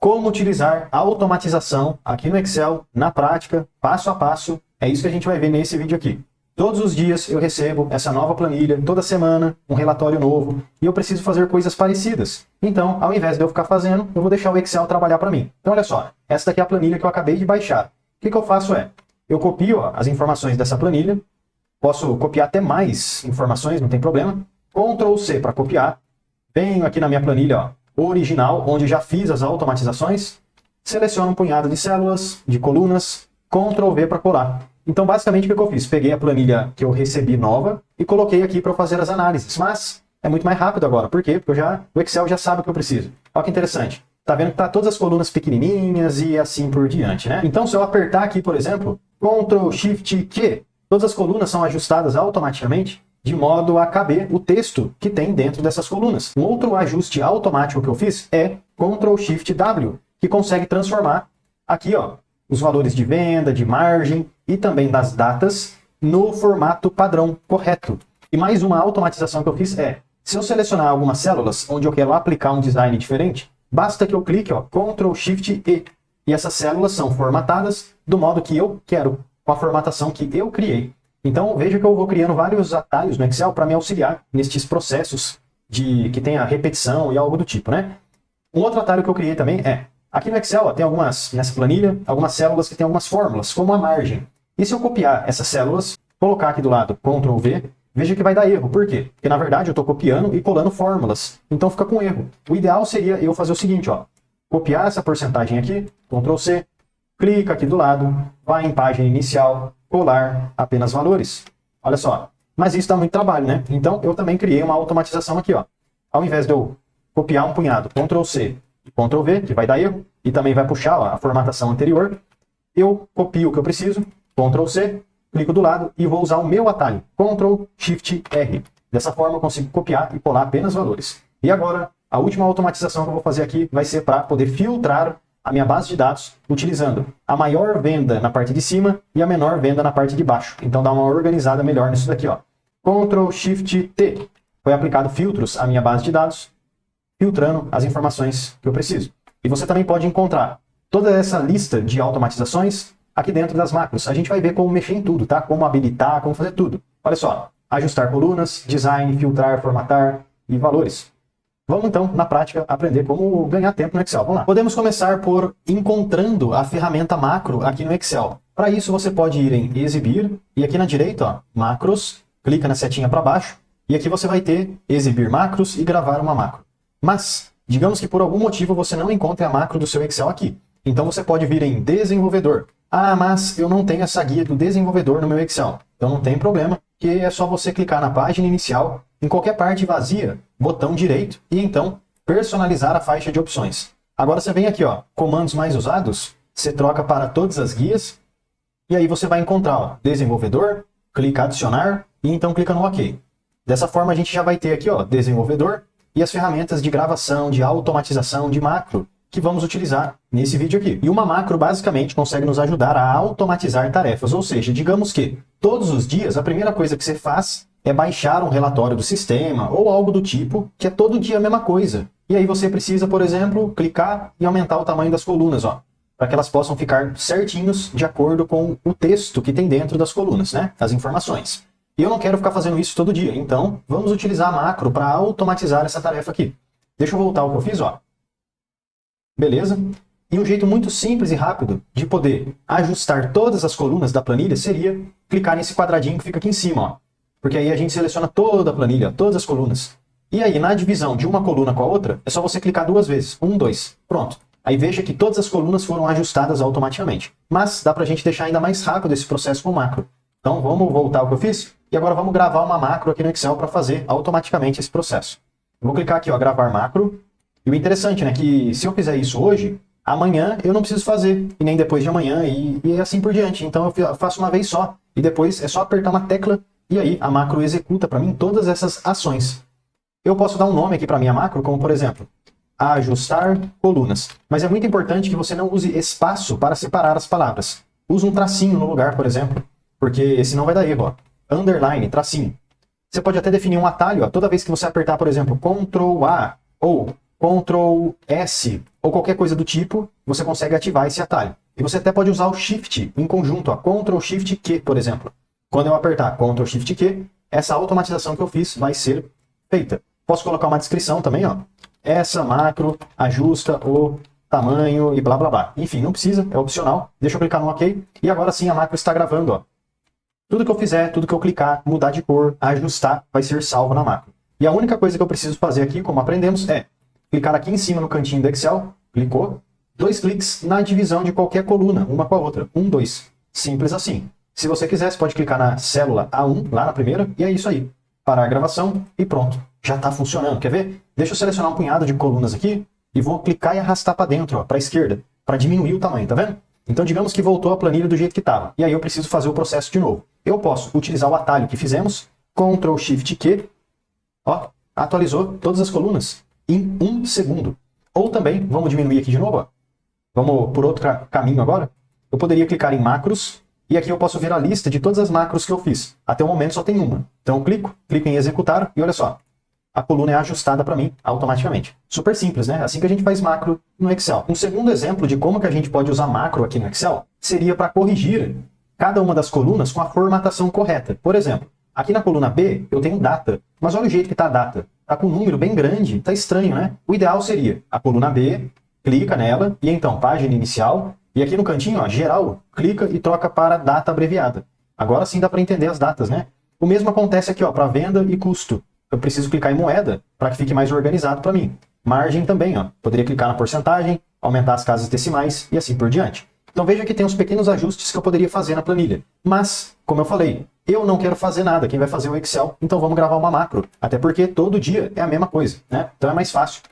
como utilizar a automatização aqui no Excel, na prática, passo a passo. É isso que a gente vai ver nesse vídeo aqui. Todos os dias eu recebo essa nova planilha, toda semana um relatório novo, e eu preciso fazer coisas parecidas. Então, ao invés de eu ficar fazendo, eu vou deixar o Excel trabalhar para mim. Então, olha só, essa daqui é a planilha que eu acabei de baixar. O que eu faço eu copio as informações dessa planilha, posso copiar até mais informações, não tem problema. Ctrl C para copiar, venho aqui na minha planilha original, onde já fiz as automatizações, seleciono um punhado de células, de colunas, Ctrl V para colar. Então, basicamente, o que eu fiz? Peguei a planilha que eu recebi nova e coloquei aqui para fazer as análises. Mas é muito mais rápido agora. Por quê? Porque o Excel já sabe o que eu preciso. Olha que interessante. Tá vendo que tá todas as colunas pequenininhas e assim por diante, né? Então, se eu apertar aqui, por exemplo, Ctrl Shift Q, todas as colunas são ajustadas automaticamente de modo a caber o texto que tem dentro dessas colunas. Um outro ajuste automático que eu fiz é Ctrl Shift W, que consegue transformar aqui, os valores de venda, de margem e também das datas no formato padrão correto. E mais uma automatização que eu fiz se eu selecionar algumas células onde eu quero aplicar um design diferente, basta que eu clique, Ctrl Shift E, e essas células são formatadas do modo que eu quero, com a formatação que eu criei. Então veja que eu vou criando vários atalhos no Excel para me auxiliar nestes processos que tem a repetição e algo do tipo, né? Um outro atalho que eu criei também aqui no Excel tem nessa planilha, algumas células que tem algumas fórmulas, como a margem. E se eu copiar essas células, colocar aqui do lado Ctrl V, veja que vai dar erro. Por quê? Porque na verdade eu estou copiando e colando fórmulas. Então fica com erro. O ideal seria eu fazer o seguinte, copiar essa porcentagem aqui, Ctrl C, clica aqui do lado, vai em página inicial, colar apenas valores. Olha só. Mas isso dá muito trabalho, né? Então eu também criei uma automatização aqui, Ao invés de eu copiar um punhado, Ctrl C e Ctrl V, que vai dar erro, e também vai puxar a formatação anterior, eu copio o que eu preciso, Ctrl C, clico do lado e vou usar o meu atalho, Ctrl Shift R. Dessa forma eu consigo copiar e colar apenas valores. E agora, a última automatização que eu vou fazer aqui vai ser para poder filtrar a minha base de dados utilizando a maior venda na parte de cima e a menor venda na parte de baixo. Então dá uma organizada melhor nisso daqui, Ctrl Shift T. Foi aplicado filtros à minha base de dados, filtrando as informações que eu preciso. E você também pode encontrar toda essa lista de automatizações aqui dentro das macros. A gente vai ver como mexer em tudo, tá? Como habilitar, como fazer tudo. Olha só, ajustar colunas, design, filtrar, formatar e valores. Vamos então, na prática, aprender como ganhar tempo no Excel. Vamos lá. Podemos começar por encontrando a ferramenta macro aqui no Excel. Para isso, você pode ir em exibir e aqui na direita, macros, clica na setinha para baixo e aqui você vai ter exibir macros e gravar uma macro. Mas, digamos que por algum motivo você não encontre a macro do seu Excel aqui. Então você pode vir em desenvolvedor. Ah, mas eu não tenho essa guia do desenvolvedor no meu Excel. Então não tem problema, que é só você clicar na página inicial, em qualquer parte vazia, botão direito, e então personalizar a faixa de opções. Agora você vem aqui, comandos mais usados, você troca para todas as guias, e aí você vai encontrar, desenvolvedor, clica adicionar, e então clica no OK. Dessa forma a gente já vai ter aqui, desenvolvedor, e as ferramentas de gravação, de automatização, de macro, que vamos utilizar nesse vídeo aqui. E uma macro basicamente consegue nos ajudar a automatizar tarefas, ou seja, digamos que todos os dias a primeira coisa que você faz é baixar um relatório do sistema ou algo do tipo, que é todo dia a mesma coisa. E aí você precisa, por exemplo, clicar e aumentar o tamanho das colunas, para que elas possam ficar certinhos de acordo com o texto que tem dentro das colunas, né? As informações. E eu não quero ficar fazendo isso todo dia, então vamos utilizar a macro para automatizar essa tarefa aqui. Deixa eu voltar ao que eu fiz, Beleza? E um jeito muito simples e rápido de poder ajustar todas as colunas da planilha seria clicar nesse quadradinho que fica aqui em cima, Porque aí a gente seleciona toda a planilha, todas as colunas. E aí na divisão de uma coluna com a outra, é só você clicar 2 vezes. 1, 2. Pronto. Aí veja que todas as colunas foram ajustadas automaticamente. Mas dá pra gente deixar ainda mais rápido esse processo com macro. Então vamos voltar ao que eu fiz. E agora vamos gravar uma macro aqui no Excel para fazer automaticamente esse processo. Eu vou clicar aqui, gravar macro. E o interessante, né, que se eu fizer isso hoje, amanhã eu não preciso fazer. E nem depois de amanhã e assim por diante. Então eu faço uma vez só. E depois é só apertar uma tecla e aí a macro executa para mim todas essas ações. Eu posso dar um nome aqui para minha macro, como por exemplo, ajustar colunas. Mas é muito importante que você não use espaço para separar as palavras. Use um tracinho no lugar, por exemplo, porque senão vai dar erro. Underline, tracinho. Você pode até definir um atalho. Toda vez que você apertar, por exemplo, Ctrl A ou Ctrl S ou qualquer coisa do tipo, você consegue ativar esse atalho. E você até pode usar o Shift em conjunto, ó, Ctrl Shift Q, por exemplo. Quando eu apertar Ctrl Shift Q, essa automatização que eu fiz vai ser feita. Posso colocar uma descrição também, ó. Essa macro ajusta o tamanho e blá blá blá. Enfim, não precisa, é opcional. Deixa eu clicar no OK. E agora sim a macro está gravando, ó. Tudo que eu fizer, tudo que eu clicar, mudar de cor, ajustar, vai ser salvo na macro. E a única coisa que eu preciso fazer aqui, como aprendemos, é clicar aqui em cima no cantinho do Excel, clicou, 2 cliques na divisão de qualquer coluna, uma com a outra. 1, 2. Simples assim. Se você quiser, você pode clicar na célula A1, lá na primeira, e é isso aí. Parar a gravação e pronto. Já está funcionando. Quer ver? Deixa eu selecionar um punhado de colunas aqui e vou clicar e arrastar para dentro, para a esquerda, para diminuir o tamanho, tá vendo? Então digamos que voltou a planilha do jeito que estava. E aí eu preciso fazer o processo de novo. Eu posso utilizar o atalho que fizemos, Ctrl Shift Q, ó, atualizou todas as colunas em 1 segundo. Ou também, vamos diminuir aqui de novo, ó. Vamos por outro caminho agora. Eu poderia clicar em macros, e aqui eu posso ver a lista de todas as macros que eu fiz. Até o momento só tem uma. Então eu clico em executar, e olha só. A coluna é ajustada para mim automaticamente. Super simples, né? Assim que a gente faz macro no Excel. Um segundo exemplo de como que a gente pode usar macro aqui no Excel seria para corrigir cada uma das colunas com a formatação correta. Por exemplo, aqui na coluna B eu tenho data, mas olha o jeito que está a data. Está com um número bem grande, está estranho, né? O ideal seria a coluna B, clica nela, e então página inicial, e aqui no cantinho, ó, geral, clica e troca para data abreviada. Agora sim dá para entender as datas, né? O mesmo acontece aqui, ó, para venda e custo. Eu preciso clicar em moeda para que fique mais organizado para mim. Margem também, ó. Poderia clicar na porcentagem, aumentar as casas decimais e assim por diante. Então veja que tem uns pequenos ajustes que eu poderia fazer na planilha. Mas, como eu falei, eu não quero fazer nada. Quem vai fazer é o Excel, então vamos gravar uma macro. Até porque todo dia é a mesma coisa, né? Então é mais fácil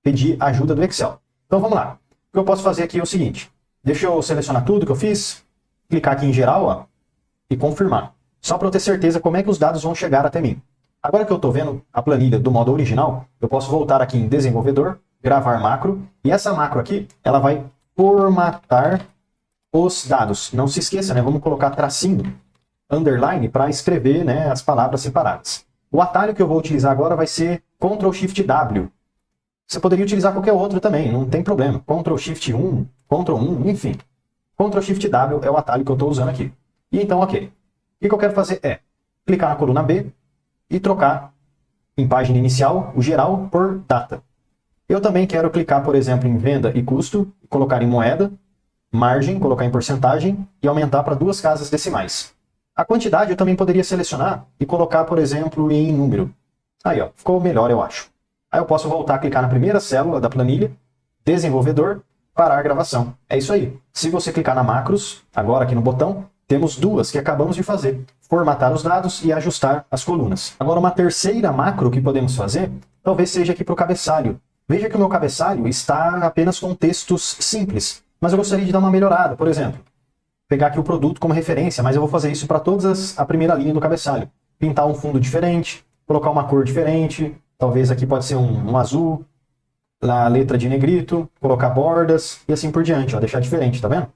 pedir ajuda do Excel. Então vamos lá. O que eu posso fazer aqui é o seguinte. Deixa eu selecionar tudo que eu fiz, clicar aqui em geral, ó, e confirmar. Só para eu ter certeza como é que os dados vão chegar até mim. Agora que eu estou vendo a planilha do modo original, eu posso voltar aqui em desenvolvedor, gravar macro, e essa macro aqui, ela vai formatar os dados. Não se esqueça, né? Vamos colocar tracinho, underline, para escrever, né, as palavras separadas. O atalho que eu vou utilizar agora vai ser Ctrl Shift W. Você poderia utilizar qualquer outro também, não tem problema. Ctrl Shift 1, Ctrl 1, enfim. Ctrl Shift W é o atalho que eu estou usando aqui. E então, ok. O que eu quero fazer é clicar na coluna B, e trocar em página inicial o geral por data. Eu também quero clicar, por exemplo, em venda e custo, colocar em moeda, margem, colocar em porcentagem e aumentar para 2 casas decimais. A quantidade eu também poderia selecionar e colocar, por exemplo, em número. Aí, ó, ficou melhor, eu acho. Aí eu posso voltar a clicar na primeira célula da planilha, desenvolvedor, parar a gravação. É isso aí. Se você clicar na macros, agora aqui no botão, temos 2 que acabamos de fazer. Formatar os dados e ajustar as colunas. Agora uma terceira macro que podemos fazer, talvez seja aqui para o cabeçalho. Veja que o meu cabeçalho está apenas com textos simples, mas eu gostaria de dar uma melhorada. Por exemplo, pegar aqui o produto como referência, mas eu vou fazer isso para todas a primeira linha do cabeçalho. Pintar um fundo diferente, colocar uma cor diferente, talvez aqui pode ser um azul, na letra de negrito, colocar bordas e assim por diante, ó, deixar diferente, tá vendo?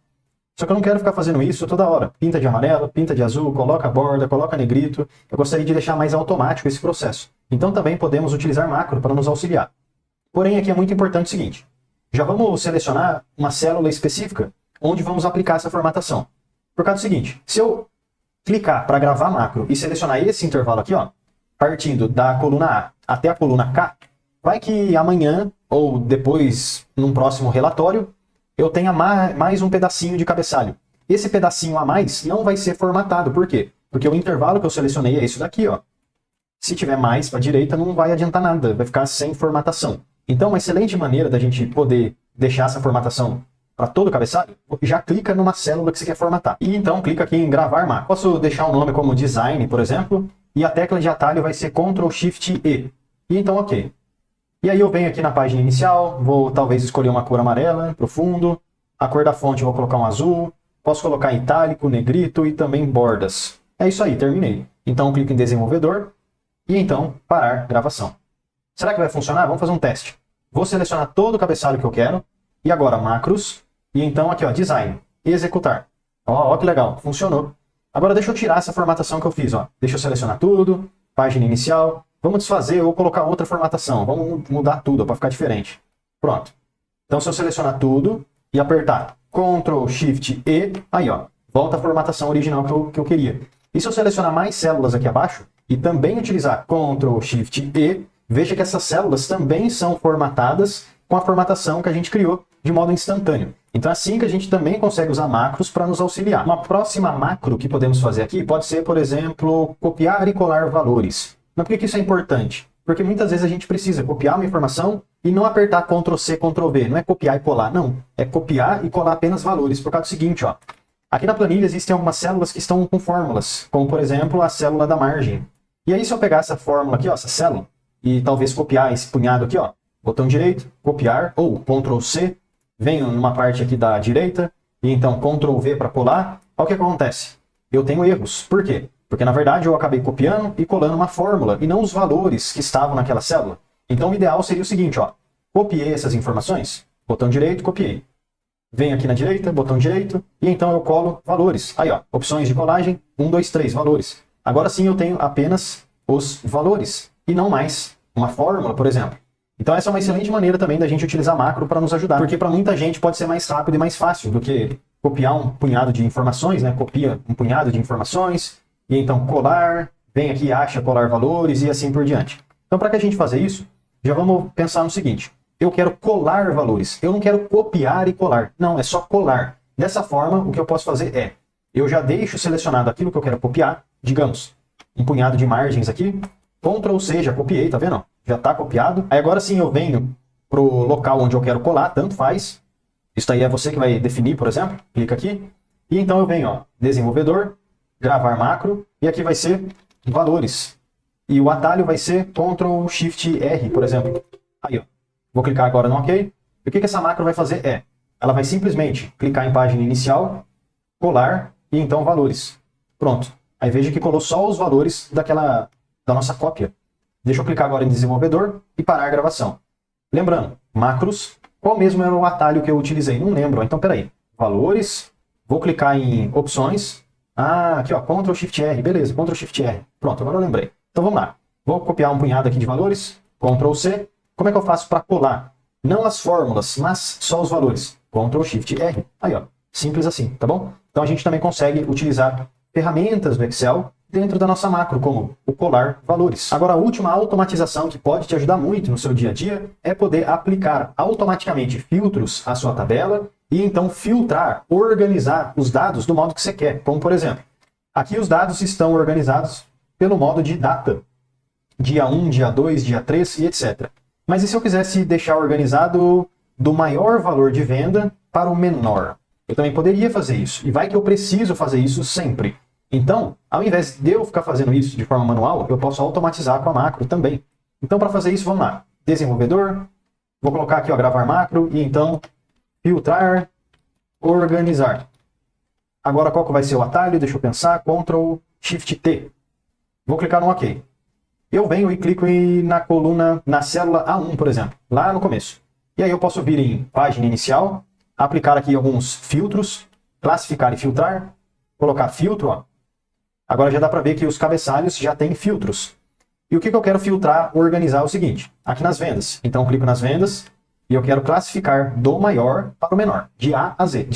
Só que eu não quero ficar fazendo isso toda hora. Pinta de amarelo, pinta de azul, coloca borda, coloca negrito. Eu gostaria de deixar mais automático esse processo. Então também podemos utilizar macro para nos auxiliar. Porém, aqui é muito importante o seguinte. Já vamos selecionar uma célula específica onde vamos aplicar essa formatação. Por causa do seguinte, se eu clicar para gravar macro e selecionar esse intervalo aqui, ó, partindo da coluna A até a coluna K, vai que amanhã ou depois, num próximo relatório, eu tenha mais um pedacinho de cabeçalho. Esse pedacinho a mais não vai ser formatado. Por quê? Porque o intervalo que eu selecionei é isso daqui, ó. Se tiver mais para a direita, não vai adiantar nada. Vai ficar sem formatação. Então, uma excelente maneira da gente poder deixar essa formatação para todo o cabeçalho, já clica numa célula que você quer formatar. E então, clica aqui em gravar macro. Posso deixar o nome como design, por exemplo, e a tecla de atalho vai ser Ctrl Shift E. E então, ok. E aí eu venho aqui na página inicial, vou talvez escolher uma cor amarela, profundo. A cor da fonte eu vou colocar um azul. Posso colocar em itálico, negrito e também bordas. É isso aí, terminei. Então clico em desenvolvedor e então parar gravação. Será que vai funcionar? Vamos fazer um teste. Vou selecionar todo o cabeçalho que eu quero. E agora macros. E então aqui, ó, design. Executar. Ó, que legal, funcionou. Agora deixa eu tirar essa formatação que eu fiz, ó. Deixa eu selecionar tudo. Página inicial. Vamos desfazer ou colocar outra formatação. Vamos mudar tudo para ficar diferente. Pronto. Então, se eu selecionar tudo e apertar Ctrl Shift E, aí ó, volta a formatação original que eu queria. E se eu selecionar mais células aqui abaixo e também utilizar Ctrl Shift E, veja que essas células também são formatadas com a formatação que a gente criou de modo instantâneo. Então é assim que a gente também consegue usar macros para nos auxiliar. Uma próxima macro que podemos fazer aqui pode ser, por exemplo, copiar e colar valores. Mas por que isso é importante? Porque muitas vezes a gente precisa copiar uma informação e não apertar Ctrl C, Ctrl V. Não é copiar e colar, não. É copiar e colar apenas valores. Por causa do seguinte, ó. Aqui na planilha existem algumas células que estão com fórmulas, como por exemplo a célula da margem. E aí se eu pegar essa fórmula aqui, ó, essa célula, e talvez copiar esse punhado aqui, ó, botão direito, copiar, ou Ctrl C, venho numa parte aqui da direita, e então Ctrl V para colar, olha o que acontece. Eu tenho erros. Por quê? Porque na verdade eu acabei copiando e colando uma fórmula, e não os valores que estavam naquela célula. Então o ideal seria o seguinte, ó, copiei essas informações, botão direito, copiei. Venho aqui na direita, botão direito, e então eu colo valores. Aí ó, opções de colagem, 1, 2, 3, valores. Agora sim eu tenho apenas os valores, e não mais uma fórmula, por exemplo. Então essa é uma excelente maneira também da gente utilizar macro para nos ajudar, porque para muita gente pode ser mais rápido e mais fácil do que copiar um punhado de informações, né? Copia um punhado de informações, e então colar, vem aqui, acha, colar valores e assim por diante. Então para que a gente fazer isso, já vamos pensar no seguinte, eu quero colar valores, eu não quero copiar e colar, não, é só colar. Dessa forma, o que eu posso fazer é, eu já deixo selecionado aquilo que eu quero copiar, digamos, um punhado de margens aqui, Ctrl C, já copiei, tá vendo? Já está copiado. Aí agora sim eu venho para o local onde eu quero colar, tanto faz. Isso aí é você que vai definir, por exemplo. Clica aqui. E então eu venho, ó, desenvolvedor, gravar macro, e aqui vai ser valores. E o atalho vai ser Ctrl Shift R, por exemplo. Aí, ó. Vou clicar agora no OK. E o que essa macro vai fazer é, ela vai simplesmente clicar em página inicial, colar, e então valores. Pronto. Aí veja que colou só os valores da nossa cópia. Deixa eu clicar agora em desenvolvedor e parar a gravação. Lembrando, macros, qual mesmo era o atalho que eu utilizei? Não lembro. Então, peraí. Valores, vou clicar em opções. Ah, aqui ó, Ctrl Shift R, beleza, Ctrl Shift R. Pronto, agora eu lembrei. Então vamos lá. Vou copiar um punhado aqui de valores, Ctrl C. Como é que eu faço para colar? Não as fórmulas, mas só os valores. Ctrl Shift R. Aí ó, simples assim, tá bom? Então a gente também consegue utilizar ferramentas do Excel dentro da nossa macro, como o colar valores. Agora, a última automatização que pode te ajudar muito no seu dia a dia é poder aplicar automaticamente filtros à sua tabela e então filtrar, organizar os dados do modo que você quer. Como, por exemplo, aqui os dados estão organizados pelo modo de data. Dia 1, dia 2, dia 3 e etc. Mas e se eu quisesse deixar organizado do maior valor de venda para o menor? Eu também poderia fazer isso. E vai que eu preciso fazer isso sempre. Então, ao invés de eu ficar fazendo isso de forma manual, eu posso automatizar com a macro também. Então, para fazer isso, vamos lá. Desenvolvedor, vou colocar aqui, ó, gravar macro, e então, filtrar, organizar. Agora, qual que vai ser o atalho? Deixa eu pensar, Ctrl Shift T. Vou clicar no OK. Eu venho e clico na coluna, na célula A1, por exemplo, lá no começo. E aí eu posso vir em página inicial, aplicar aqui alguns filtros, classificar e filtrar, colocar filtro, ó. Agora já dá para ver que os cabeçalhos já têm filtros. E o que eu quero filtrar, organizar é o seguinte. Aqui nas vendas. Então eu clico nas vendas e eu quero classificar do maior para o menor. De A a Z.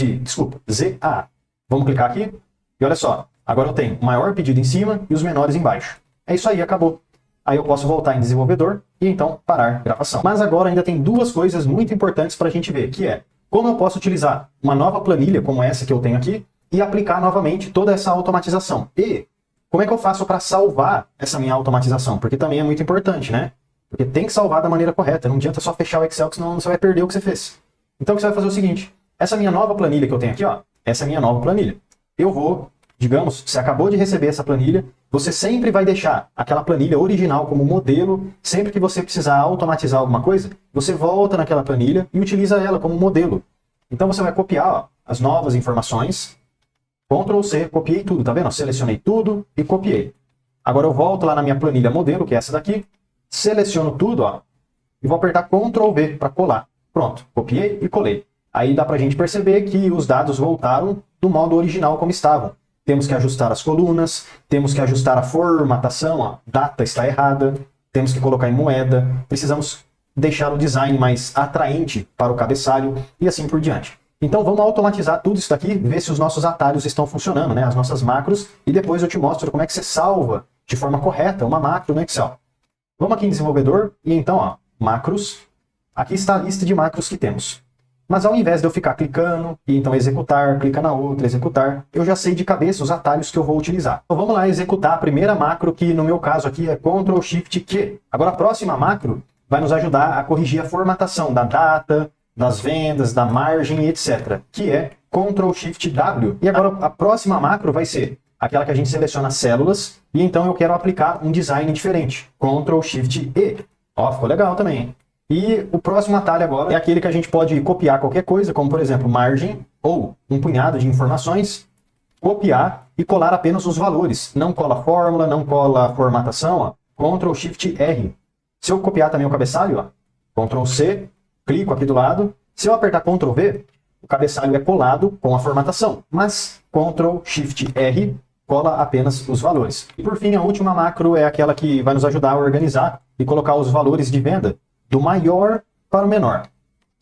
Z a A. Vamos clicar aqui. E olha só. Agora eu tenho o maior pedido em cima e os menores embaixo. É isso aí, acabou. Aí eu posso voltar em desenvolvedor e então parar a gravação. Mas agora ainda tem duas coisas muito importantes para a gente ver. Que é como eu posso utilizar uma nova planilha como essa que eu tenho aqui e aplicar novamente toda essa automatização. E como é que eu faço para salvar essa minha automatização? Porque também é muito importante, né? Porque tem que salvar da maneira correta. Não adianta só fechar o Excel, que senão você vai perder o que você fez. Então o que você vai fazer é o seguinte. Essa minha nova planilha que eu tenho aqui, ó. Essa é a minha nova planilha. Eu vou, digamos, você acabou de receber essa planilha. Você sempre vai deixar aquela planilha original como modelo. Sempre que você precisar automatizar alguma coisa, você volta naquela planilha e utiliza ela como modelo. Então você vai copiar, ó, as novas informações. Ctrl C, copiei tudo, tá vendo? Selecionei tudo e copiei. Agora eu volto lá na minha planilha modelo, que é essa daqui, seleciono tudo, ó, e vou apertar Ctrl V para colar. Pronto, copiei e colei. Aí dá pra gente perceber que os dados voltaram do modo original como estavam. Temos que ajustar as colunas, temos que ajustar a formatação, ó, data está errada, temos que colocar em moeda, precisamos deixar o design mais atraente para o cabeçalho e assim por diante. Então vamos automatizar tudo isso daqui, ver se os nossos atalhos estão funcionando, né? As nossas macros, e depois eu te mostro como é que você salva de forma correta uma macro no Excel. Vamos aqui em desenvolvedor, e então, ó, macros, aqui está a lista de macros que temos. Mas ao invés de eu ficar clicando, e então executar, clica na outra, executar, eu já sei de cabeça os atalhos que eu vou utilizar. Então vamos lá executar a primeira macro, que no meu caso aqui é Ctrl+Shift+Q. Agora a próxima macro vai nos ajudar a corrigir a formatação da data, das vendas, da margem, etc. Que é Ctrl+Shift+W. E agora a próxima macro vai ser aquela que a gente seleciona as células, e então eu quero aplicar um design diferente. Ctrl+Shift+E. Ó, ficou legal também, hein? E o próximo atalho agora é aquele que a gente pode copiar qualquer coisa, como por exemplo margem, ou um punhado de informações, copiar e colar apenas os valores. Não cola fórmula, não cola formatação, ó. Ctrl+Shift+R. Se eu copiar também o cabeçalho, ó, Ctrl+C, clico aqui do lado. Se eu apertar Ctrl+V, o cabeçalho é colado com a formatação, mas Ctrl+Shift+R cola apenas os valores. E por fim, a última macro é aquela que vai nos ajudar a organizar e colocar os valores de venda do maior para o menor.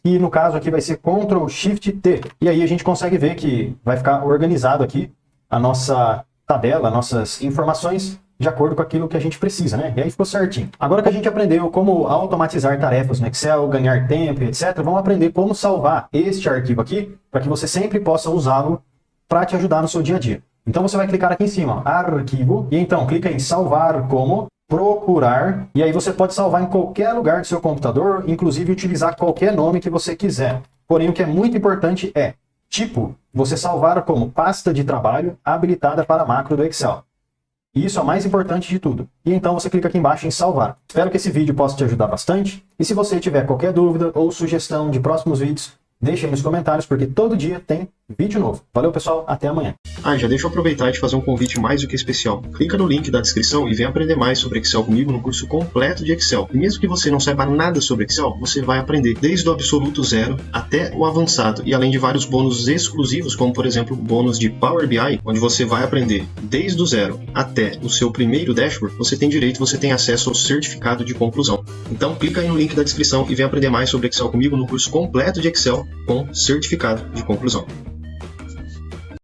E no caso aqui vai ser Ctrl+Shift+T. E aí a gente consegue ver que vai ficar organizado aqui a nossa tabela, nossas informações, de acordo com aquilo que a gente precisa, né? E aí ficou certinho. Agora que a gente aprendeu como automatizar tarefas no Excel, ganhar tempo, etc., vamos aprender como salvar este arquivo aqui, para que você sempre possa usá-lo para te ajudar no seu dia a dia. Então você vai clicar aqui em cima, ó, arquivo, e então clica em salvar como, procurar, e aí você pode salvar em qualquer lugar do seu computador, inclusive utilizar qualquer nome que você quiser. Porém, o que é muito importante é, tipo, você salvar como pasta de trabalho habilitada para macro do Excel. E isso é o mais importante de tudo. E então você clica aqui embaixo em salvar. Espero que esse vídeo possa te ajudar bastante. E se você tiver qualquer dúvida ou sugestão de próximos vídeos, deixe aí nos comentários, porque todo dia tem vídeo novo. Valeu, pessoal. Até amanhã. Já deixa eu aproveitar e te fazer um convite mais do que especial. Clica no link da descrição e vem aprender mais sobre Excel comigo no curso completo de Excel. E mesmo que você não saiba nada sobre Excel, você vai aprender desde o absoluto zero até o avançado. E além de vários bônus exclusivos, como por exemplo o bônus de Power BI, onde você vai aprender desde o zero até o seu primeiro dashboard, você tem direito, você tem acesso ao certificado de conclusão. Então clica aí no link da descrição e vem aprender mais sobre Excel comigo no curso completo de Excel com certificado de conclusão.